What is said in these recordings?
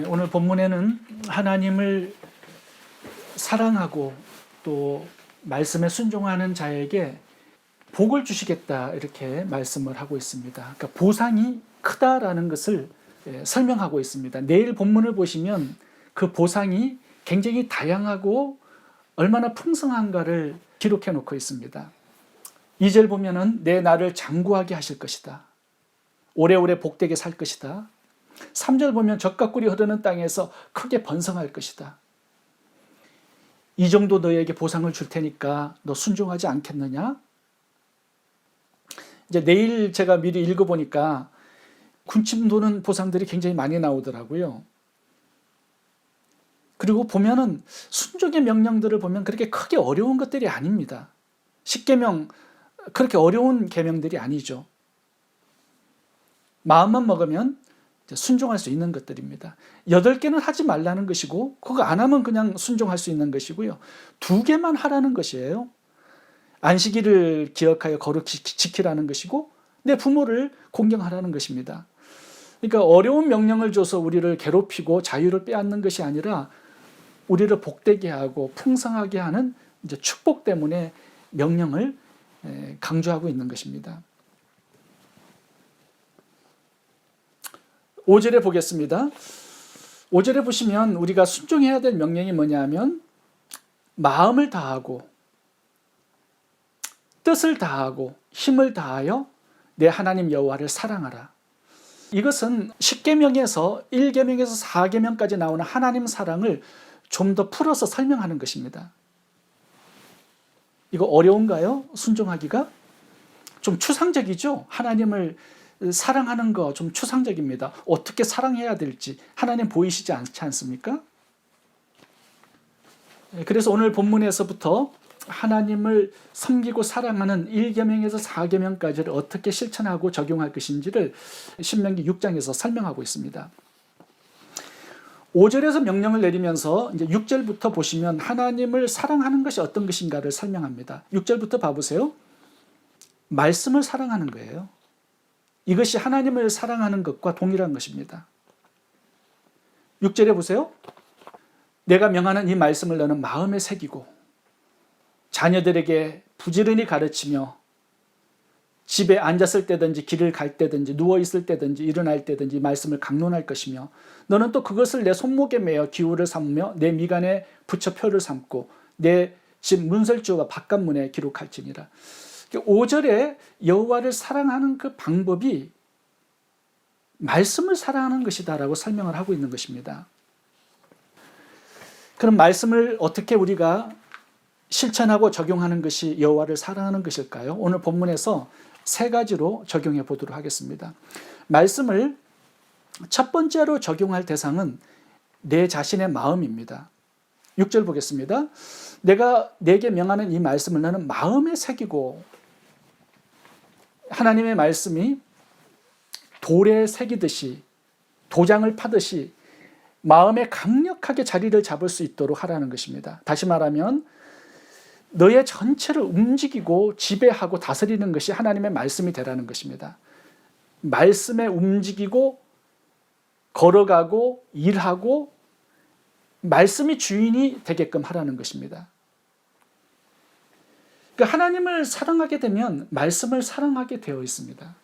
오늘 본문에는 하나님을 사랑하고 또 말씀에 순종하는 자에게 복을 주시겠다 이렇게 말씀을 하고 있습니다. 그러니까 보상이 크다라는 것을 설명하고 있습니다. 내일 본문을 보시면 그 보상이 굉장히 다양하고 얼마나 풍성한가를 기록해 놓고 있습니다. 2절 보면은 내 나를 장구하게 하실 것이다. 오래오래 복되게 살 것이다. 3절 보면 젖과 꿀이 흐르는 땅에서 크게 번성할 것이다. 이 정도 너에게 보상을 줄 테니까 너 순종하지 않겠느냐? 이제 내일 제가 미리 읽어보니까 군침 도는 보상들이 굉장히 많이 나오더라고요. 그리고 보면은 순종의 명령들을 보면 그렇게 크게 어려운 것들이 아닙니다. 10계명 그렇게 어려운 계명들이 아니죠. 마음만 먹으면 순종할 수 있는 것들입니다. 8개는 하지 말라는 것이고 그거 안 하면 그냥 순종할 수 있는 것이고요. 2개만 하라는 것이에요. 안식일을 기억하여 거룩히 지키라는 것이고 내 부모를 공경하라는 것입니다. 그러니까 어려운 명령을 줘서 우리를 괴롭히고 자유를 빼앗는 것이 아니라 우리를 복되게 하고 풍성하게 하는 이제 축복 때문에 명령을 강조하고 있는 것입니다. 5절에 보겠습니다. 5절에 보시면 우리가 순종해야 될 명령이 뭐냐 하면 마음을 다하고 뜻을 다하고 힘을 다하여 내 하나님 여호와를 사랑하라. 이것은 10계명에서 1계명에서 4계명까지 나오는 하나님 사랑을 좀 더 풀어서 설명하는 것입니다. 이거 어려운가요? 순종하기가? 좀 추상적이죠? 하나님을 사랑하는 거 좀 추상적입니다. 어떻게 사랑해야 될지 하나님 보이시지 않지 않습니까? 그래서 오늘 본문에서부터 하나님을 섬기고 사랑하는 1계명에서 4계명까지를 어떻게 실천하고 적용할 것인지를 신명기 6장에서 설명하고 있습니다. 5절에서 명령을 내리면서 이제 6절부터 보시면 하나님을 사랑하는 것이 어떤 것인가를 설명합니다. 6절부터 봐보세요. 말씀을 사랑하는 거예요. 이것이 하나님을 사랑하는 것과 동일한 것입니다. 6절에 보세요. 내가 명하는 이 말씀을 너는 마음에 새기고 자녀들에게 부지런히 가르치며 집에 앉았을 때든지 길을 갈 때든지 누워있을 때든지 일어날 때든지 말씀을 강론할 것이며 너는 또 그것을 내 손목에 매어 기호를 삼으며 내 미간에 붙여 표를 삼고 내 집 문설주와 바깥문에 기록할지니라. 5절에 여호와를 사랑하는 그 방법이 말씀을 사랑하는 것이다라고 설명을 하고 있는 것입니다. 그럼 말씀을 어떻게 우리가 실천하고 적용하는 것이 여호와를 사랑하는 것일까요? 오늘 본문에서 3가지로 적용해 보도록 하겠습니다. 말씀을 첫 번째로 적용할 대상은 내 자신의 마음입니다. 6절 보겠습니다. 내가 내게 명하는 이 말씀을 너는 마음에 새기고 하나님의 말씀이 돌에 새기듯이 도장을 파듯이 마음에 강력하게 자리를 잡을 수 있도록 하라는 것입니다. 다시 말하면 너의 전체를 움직이고 지배하고 다스리는 것이 하나님의 말씀이 되라는 것입니다. 말씀에 움직이고 걸어가고 일하고 말씀이 주인이 되게끔 하라는 것입니다. 그러니까 하나님을 사랑하게 되면 말씀을 사랑하게 되어 있습니다.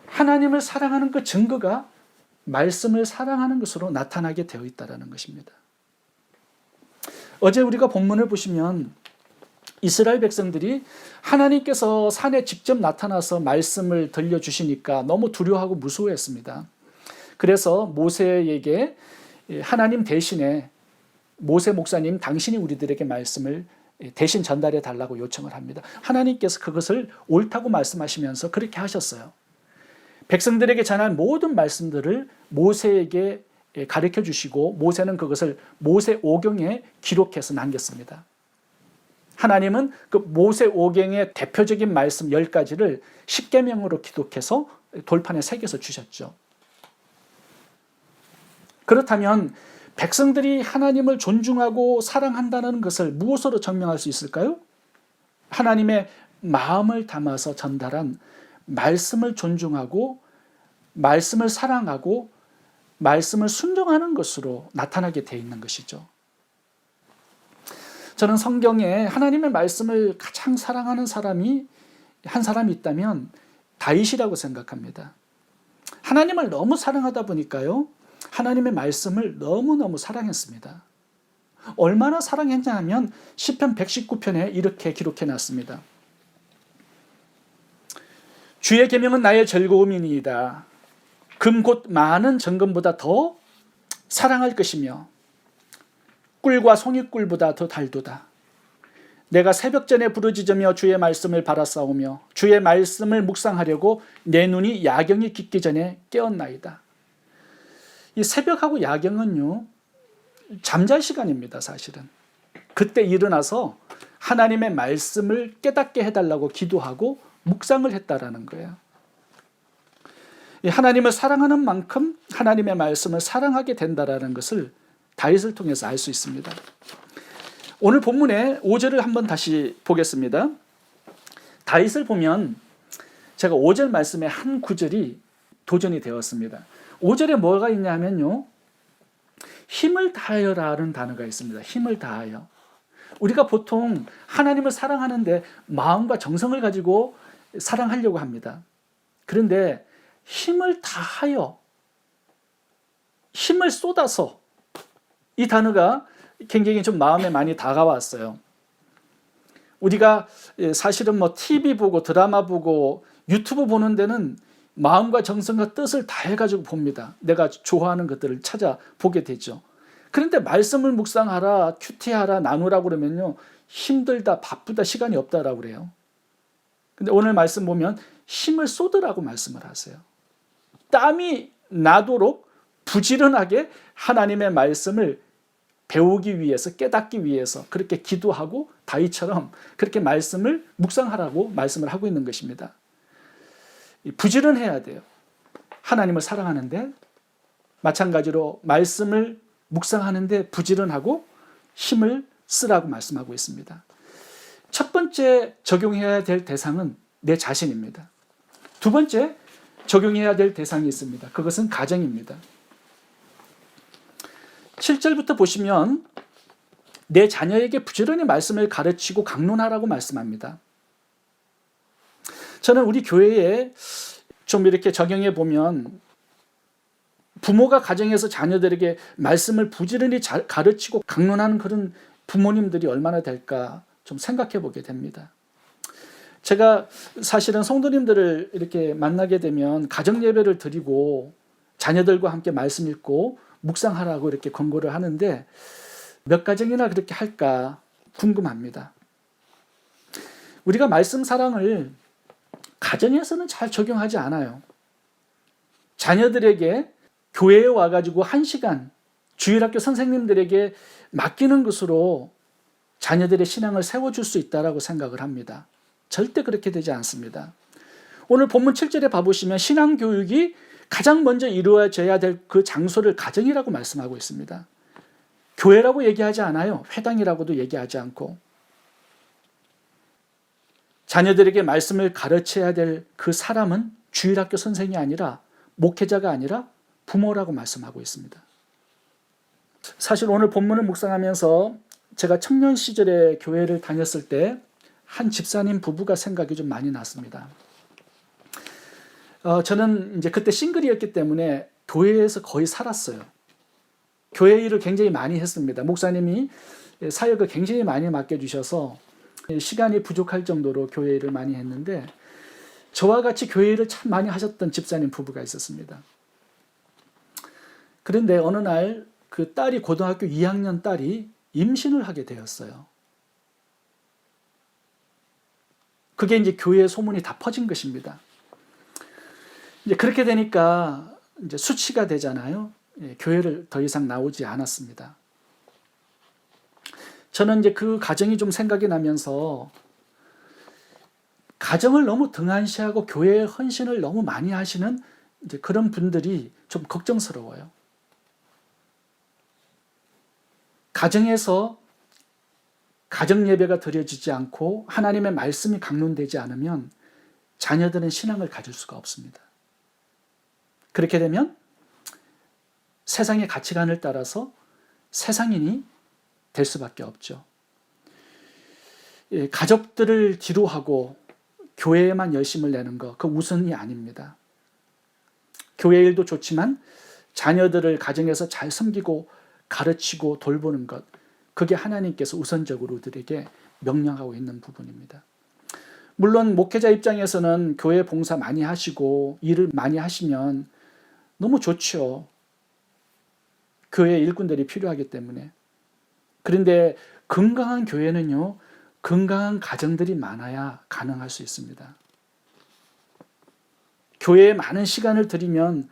하나님을 사랑하는 그 증거가 말씀을 사랑하는 것으로 나타나게 되어 있다는 것입니다. 어제 우리가 본문을 보시면 이스라엘 백성들이 하나님께서 산에 직접 나타나서 말씀을 들려주시니까 너무 두려워하고 무서워했습니다. 그래서 모세에게 하나님 대신에 모세 목사님 당신이 우리들에게 말씀을 대신 전달해 달라고 요청을 합니다. 하나님께서 그것을 옳다고 말씀하시면서 그렇게 하셨어요. 백성들에게 전한 모든 말씀들을 모세에게 가르쳐 주시고 모세는 그것을 모세오경에 기록해서 남겼습니다. 하나님은 그 모세오경의 대표적인 말씀 10가지를 10계명으로 기록해서 돌판에 새겨서 주셨죠. 그렇다면 백성들이 하나님을 존중하고 사랑한다는 것을 무엇으로 증명할 수 있을까요? 하나님의 마음을 담아서 전달한 말씀을 존중하고 말씀을 사랑하고 말씀을 순종하는 것으로 나타나게 되어 있는 것이죠. 저는 성경에 하나님의 말씀을 가장 사랑하는 사람이 한 사람이 있다면 다윗이라고 생각합니다. 하나님을 너무 사랑하다 보니까요, 하나님의 말씀을 너무너무 사랑했습니다. 얼마나 사랑했냐 하면 시편 119편에 이렇게 기록해 놨습니다. 주의 계명은 나의 즐거움이니이다. 금 곧 많은 정금보다 더 사랑할 것이며 꿀과 송이꿀보다 더 달도다. 내가 새벽전에 부르짖으며 주의 말씀을 바라싸우며 주의 말씀을 묵상하려고 내 눈이 야경이 깊기 전에 깨었나이다. 이 새벽하고 야경은요, 잠잘 시간입니다. 사실은 그때 일어나서 하나님의 말씀을 깨닫게 해달라고 기도하고 묵상을 했다라는 거예요. 하나님을 사랑하는 만큼 하나님의 말씀을 사랑하게 된다라는 것을 다윗을 통해서 알 수 있습니다. 오늘 본문의 5절을 한번 다시 보겠습니다. 다윗을 보면 제가 5절 말씀의 한 구절이 도전이 되었습니다. 5절에 뭐가 있냐 하면요, 힘을 다하여라는 단어가 있습니다. 힘을 다하여. 우리가 보통 하나님을 사랑하는데 마음과 정성을 가지고 사랑하려고 합니다. 그런데 힘을 다하여, 힘을 쏟아서, 이 단어가 굉장히 좀 마음에 많이 다가왔어요. 우리가 사실은 뭐 TV 보고 드라마 보고 유튜브 보는 데는 마음과 정성과 뜻을 다해가지고 봅니다. 내가 좋아하는 것들을 찾아보게 되죠. 그런데 말씀을 묵상하라, 큐티하라, 나누라고 그러면요, 힘들다, 바쁘다, 시간이 없다라고 그래요. 근데 오늘 말씀 보면 힘을 쏟으라고 말씀을 하세요. 땀이 나도록 부지런하게 하나님의 말씀을 배우기 위해서, 깨닫기 위해서 그렇게 기도하고 다윗처럼 그렇게 말씀을 묵상하라고 말씀을 하고 있는 것입니다. 부지런해야 돼요. 하나님을 사랑하는데 마찬가지로 말씀을 묵상하는데 부지런하고 힘을 쓰라고 말씀하고 있습니다. 첫 번째 적용해야 될 대상은 내 자신입니다. 두 번째 적용해야 될 대상이 있습니다. 그것은 가정입니다. 7절부터 보시면 내 자녀에게 부지런히 말씀을 가르치고 강론하라고 말씀합니다. 저는 우리 교회에 좀 이렇게 적용해 보면 부모가 가정에서 자녀들에게 말씀을 부지런히 가르치고 강론하는 그런 부모님들이 얼마나 될까 좀 생각해 보게 됩니다. 제가 사실은 성도님들을 이렇게 만나게 되면 가정 예배를 드리고 자녀들과 함께 말씀 읽고 묵상하라고 이렇게 권고를 하는데 몇 가정이나 그렇게 할까 궁금합니다. 우리가 말씀 사랑을 가정에서는 잘 적용하지 않아요. 자녀들에게 교회에 와가지고 1시간 주일학교 선생님들에게 맡기는 것으로 자녀들의 신앙을 세워줄 수 있다라고 생각을 합니다. 절대 그렇게 되지 않습니다. 오늘 본문 7절에 봐보시면 신앙교육이 가장 먼저 이루어져야 될 그 장소를 가정이라고 말씀하고 있습니다. 교회라고 얘기하지 않아요. 회당이라고도 얘기하지 않고. 자녀들에게 말씀을 가르쳐야 될 그 사람은 주일학교 선생이 아니라 목회자가 아니라 부모라고 말씀하고 있습니다. 사실 오늘 본문을 묵상하면서 제가 청년 시절에 교회를 다녔을 때 한 집사님 부부가 생각이 좀 많이 났습니다. 저는 이제 그때 싱글이었기 때문에 교회에서 거의 살았어요. 교회 일을 굉장히 많이 했습니다. 목사님이 사역을 굉장히 많이 맡겨주셔서 시간이 부족할 정도로 교회 일을 많이 했는데 저와 같이 교회 일을 참 많이 하셨던 집사님 부부가 있었습니다. 그런데 어느 날 그 딸이 고등학교 2학년 딸이 임신을 하게 되었어요. 그게 이제 교회에 소문이 다 퍼진 것입니다. 이제 그렇게 되니까 이제 수치가 되잖아요. 교회를 더 이상 나오지 않았습니다. 저는 이제 그 가정이 좀 생각이 나면서 가정을 너무 등한시하고 교회의 헌신을 너무 많이 하시는 이제 그런 분들이 좀 걱정스러워요. 가정에서 가정 예배가 드려지지 않고 하나님의 말씀이 강론되지 않으면 자녀들은 신앙을 가질 수가 없습니다. 그렇게 되면 세상의 가치관을 따라서 세상인이 될 수밖에 없죠. 가족들을 뒤로하고 교회에만 열심을 내는 것, 그 우선이 아닙니다. 교회 일도 좋지만 자녀들을 가정에서 잘 섬기고 가르치고 돌보는 것, 그게 하나님께서 우선적으로 우리에게 명령하고 있는 부분입니다. 물론 목회자 입장에서는 교회 봉사 많이 하시고 일을 많이 하시면 너무 좋죠. 교회 일꾼들이 필요하기 때문에. 그런데 건강한 교회는요, 건강한 가정들이 많아야 가능할 수 있습니다. 교회에 많은 시간을 들이면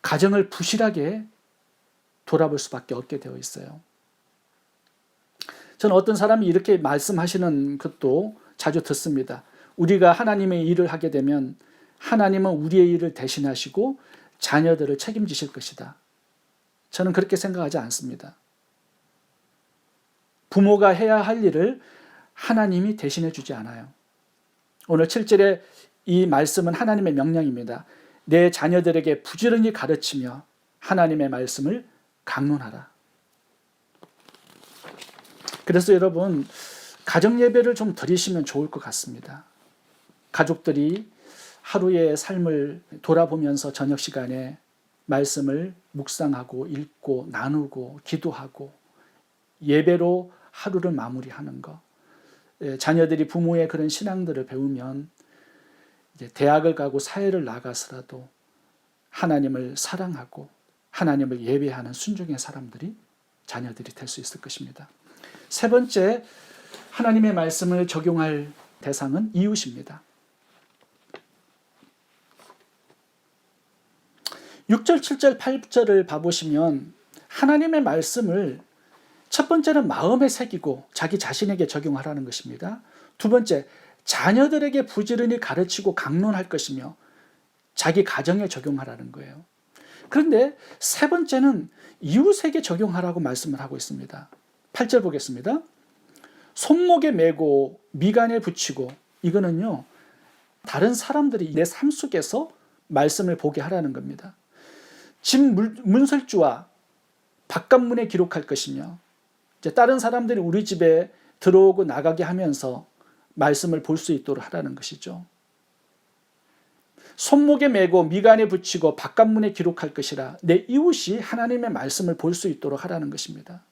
가정을 부실하게 돌아볼 수밖에 없게 되어 있어요. 저는 어떤 사람이 이렇게 말씀하시는 것도 자주 듣습니다. 우리가 하나님의 일을 하게 되면 하나님은 우리의 일을 대신하시고 자녀들을 책임지실 것이다. 저는 그렇게 생각하지 않습니다. 부모가 해야 할 일을 하나님이 대신해 주지 않아요. 오늘 7절에 이 말씀은 하나님의 명령입니다. 내 자녀들에게 부지런히 가르치며 하나님의 말씀을 강론하라. 그래서 여러분, 가정 예배를 좀 드리시면 좋을 것 같습니다. 가족들이 하루의 삶을 돌아보면서 저녁 시간에 말씀을 묵상하고 읽고 나누고 기도하고 예배로 하루를 마무리하는 것. 자녀들이 부모의 그런 신앙들을 배우면 이제 대학을 가고 사회를 나가서라도 하나님을 사랑하고 하나님을 예배하는 순종의 사람들이 자녀들이 될 수 있을 것입니다. 세 번째, 하나님의 말씀을 적용할 대상은 이웃입니다. 6절, 7절, 8절을 봐보시면 하나님의 말씀을 첫 번째는 마음에 새기고 자기 자신에게 적용하라는 것입니다. 두 번째, 자녀들에게 부지런히 가르치고 강론할 것이며 자기 가정에 적용하라는 거예요. 그런데 세 번째는 이웃에게 적용하라고 말씀을 하고 있습니다. 8절 보겠습니다. 손목에 메고 미간에 붙이고, 이거는요, 다른 사람들이 내 삶 속에서 말씀을 보게 하라는 겁니다. 집 문설주와 바깥문에 기록할 것이며, 이제 다른 사람들이 우리 집에 들어오고 나가게 하면서 말씀을 볼 수 있도록 하라는 것이죠. 손목에 메고 미간에 붙이고 바깥문에 기록할 것이라, 내 이웃이 하나님의 말씀을 볼 수 있도록 하라는 것입니다.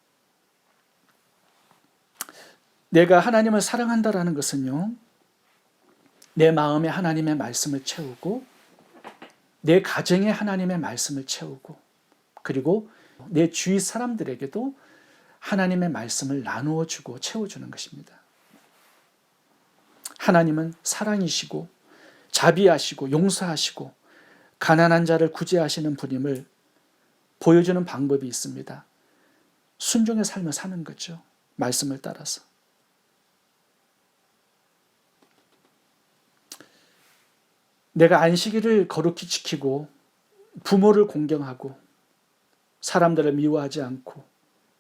내가 하나님을 사랑한다라는 것은요, 내 마음에 하나님의 말씀을 채우고 내 가정에 하나님의 말씀을 채우고 그리고 내 주위 사람들에게도 하나님의 말씀을 나누어 주고 채워주는 것입니다. 하나님은 사랑이시고 자비하시고 용서하시고 가난한 자를 구제하시는 분임을 보여주는 방법이 있습니다. 순종의 삶을 사는 거죠. 말씀을 따라서. 내가 안식일을 거룩히 지키고 부모를 공경하고 사람들을 미워하지 않고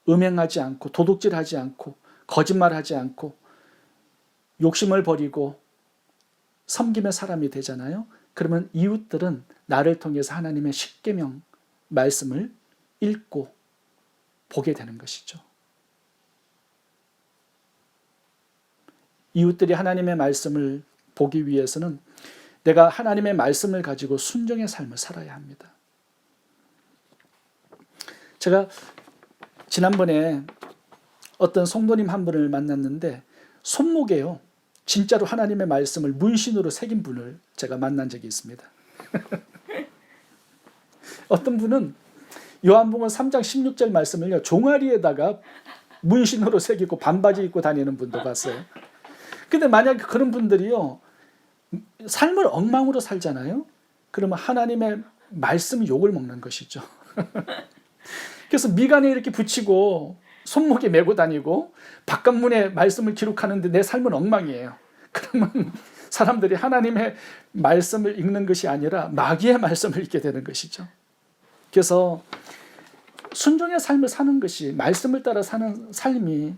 음행하지 않고 도둑질하지 않고 거짓말하지 않고 욕심을 버리고 섬김의 사람이 되잖아요. 그러면 이웃들은 나를 통해서 하나님의 십계명 말씀을 읽고 보게 되는 것이죠. 이웃들이 하나님의 말씀을 보기 위해서는 내가 하나님의 말씀을 가지고 순종의 삶을 살아야 합니다. 제가 지난번에 어떤 성도님 한 분을 만났는데 손목에요, 진짜로 하나님의 말씀을 문신으로 새긴 분을 제가 만난 적이 있습니다. 어떤 분은 요한복음 3장 16절 말씀을요, 종아리에다가 문신으로 새기고 반바지 입고 다니는 분도 봤어요. 근데 만약에 그런 분들이요, 삶을 엉망으로 살잖아요. 그러면 하나님의 말씀이 욕을 먹는 것이죠. 그래서 미간에 이렇게 붙이고 손목에 메고 다니고 바깥문에 말씀을 기록하는데 내 삶은 엉망이에요. 그러면 사람들이 하나님의 말씀을 읽는 것이 아니라 마귀의 말씀을 읽게 되는 것이죠. 그래서 순종의 삶을 사는 것이, 말씀을 따라 사는 삶이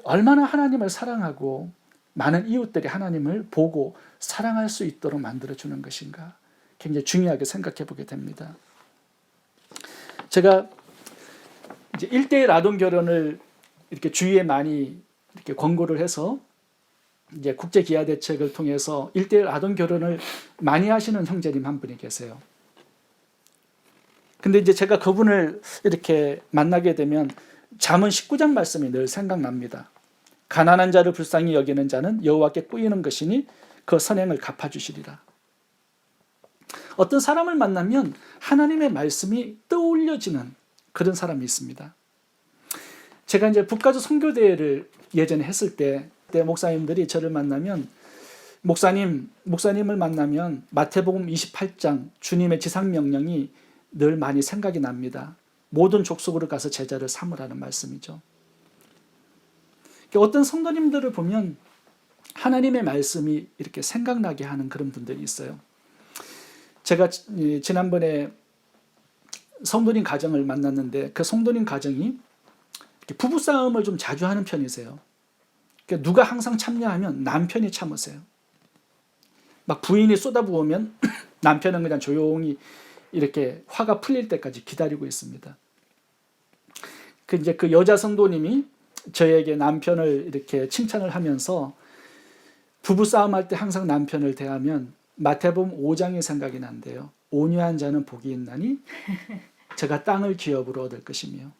얼마나 하나님을 사랑하고 많은 이웃들이 하나님을 보고 사랑할 수 있도록 만들어주는 것인가, 굉장히 중요하게 생각해 보게 됩니다. 제가 이제 1대1 아동 결혼을 이렇게 주위에 많이 이렇게 권고를 해서 이제 국제 기아 대책을 통해서 1대1 아동 결혼을 많이 하시는 형제님 한 분이 계세요. 근데 이제 제가 그분을 이렇게 만나게 되면 잠언 19장 말씀이 늘 생각납니다. 가난한 자를 불쌍히 여기는 자는 여호와께 꾸이는 것이니 그 선행을 갚아주시리라. 어떤 사람을 만나면 하나님의 말씀이 떠올려지는 그런 사람이 있습니다. 제가 이제 북가주 선교대회를 예전에 했을 때 목사님들이 저를 만나면 목사님을 만나면 마태복음 28장 주님의 지상명령이 늘 많이 생각이 납니다. 모든 족속으로 가서 제자를 삼으라는 말씀이죠. 어떤 성도님들을 보면 하나님의 말씀이 이렇게 생각나게 하는 그런 분들이 있어요. 제가 지난번에 성도님 가정을 만났는데 그 성도님 가정이 부부싸움을 좀 자주 하는 편이세요. 그러니까 누가 항상 참냐하면 남편이 참으세요. 막 부인이 쏟아부으면 남편은 그냥 조용히 이렇게 화가 풀릴 때까지 기다리고 있습니다. 이제 그 여자 성도님이 저에게 남편을 이렇게 칭찬을 하면서 부부싸움 할 때 항상 남편을 대하면 마태복음 5장이 생각이 난대요. 온유한 자는 복이 있나니 제가 땅을 기업으로 얻을 것이며.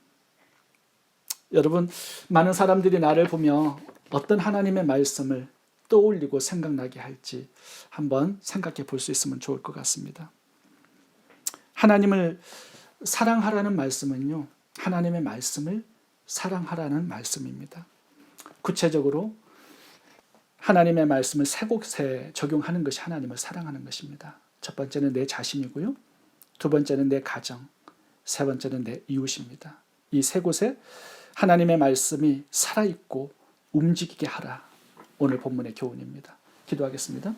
여러분, 많은 사람들이 나를 보며 어떤 하나님의 말씀을 떠올리고 생각나게 할지 한번 생각해 볼 수 있으면 좋을 것 같습니다. 하나님을 사랑하라는 말씀은요, 하나님의 말씀을 사랑하라는 말씀입니다. 구체적으로 하나님의 말씀을 세 곳에 적용하는 것이 하나님을 사랑하는 것입니다. 첫 번째는 내 자신이고요. 두 번째는 내 가정, 세 번째는 내 이웃입니다. 이 세 곳에 하나님의 말씀이 살아있고 움직이게 하라. 오늘 본문의 교훈입니다. 기도하겠습니다.